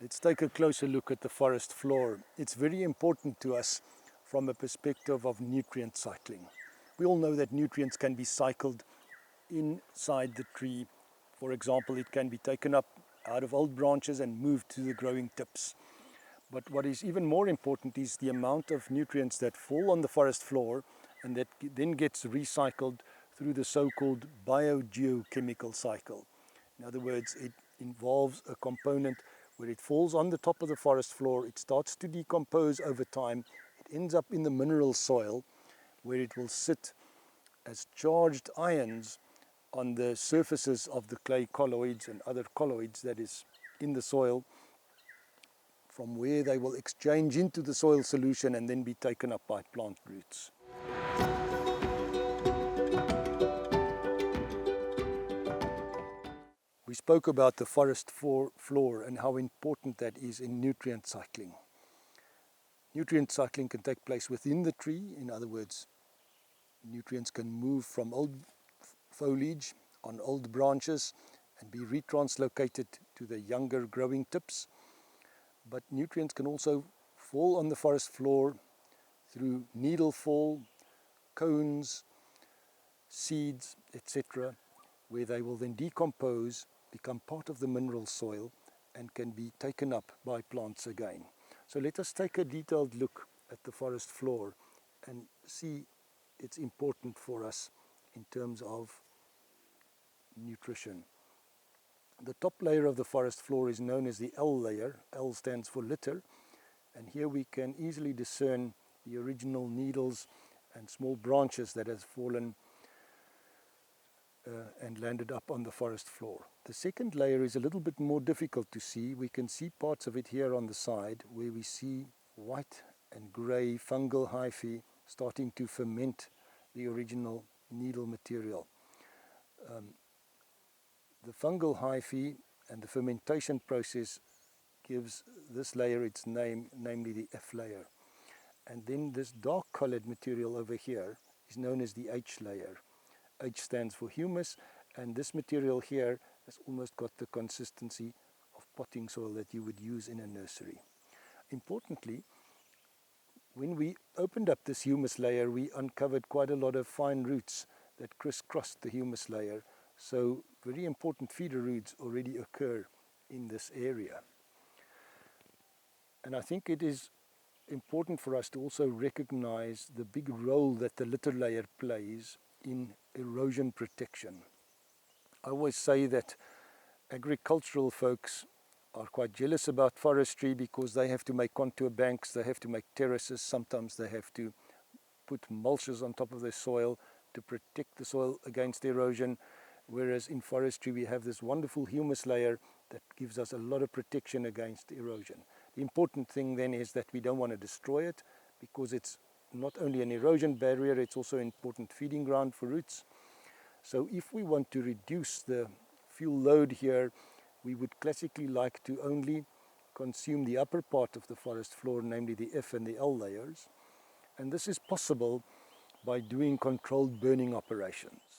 Let's take a closer look at the forest floor. It's very important to us from a perspective of nutrient cycling. We all know that nutrients can be cycled inside the tree. For example, it can be taken up out of old branches and moved to the growing tips. But what is even more important is the amount of nutrients that fall on the forest floor and that then gets recycled through the so-called bio-geochemical cycle. In other words, it involves a component where it falls on the top of the forest floor, it starts to decompose over time, it ends up in the mineral soil where it will sit as charged ions on the surfaces of the clay colloids and other colloids that is in the soil, from where they will exchange into the soil solution and then be taken up by plant roots. We spoke about the forest floor and how important that is in nutrient cycling. Nutrient cycling can take place within the tree. In other words, nutrients can move from old foliage on old branches and be retranslocated to the younger growing tips. But nutrients can also fall on the forest floor through needle fall, cones, seeds, etc., where they will then decompose, become part of the mineral soil, and can be taken up by plants again. So let us take a detailed look at the forest floor and see it's important for us in terms of nutrition. The top layer of the forest floor is known as the L layer. L stands for litter, and here we can easily discern the original needles and small branches that has fallen and landed up on the forest floor. The second layer is a little bit more difficult to see. We can see parts of it here on the side where we see white and grey fungal hyphae starting to ferment the original needle material. The fungal hyphae and the fermentation process gives this layer its name, namely the F layer. And then this dark colored material over here is known as the H layer. H stands for humus, and this material here has almost got the consistency of potting soil that you would use in a nursery. Importantly, when we opened up this humus layer, we uncovered quite a lot of fine roots that crisscrossed the humus layer. So very important feeder roots already occur in this area. And I think it is important for us to also recognize the big role that the litter layer plays in erosion protection. I always say that agricultural folks are quite jealous about forestry because they have to make contour banks, they have to make terraces, sometimes they have to put mulches on top of their soil to protect the soil against erosion, whereas in forestry we have this wonderful humus layer that gives us a lot of protection against erosion. The important thing then is that we don't want to destroy it, because it's not only an erosion barrier, it's also an important feeding ground for roots. So if we want to reduce the fuel load here, we would classically like to only consume the upper part of the forest floor, namely the F and the L layers. And this is possible by doing controlled burning operations.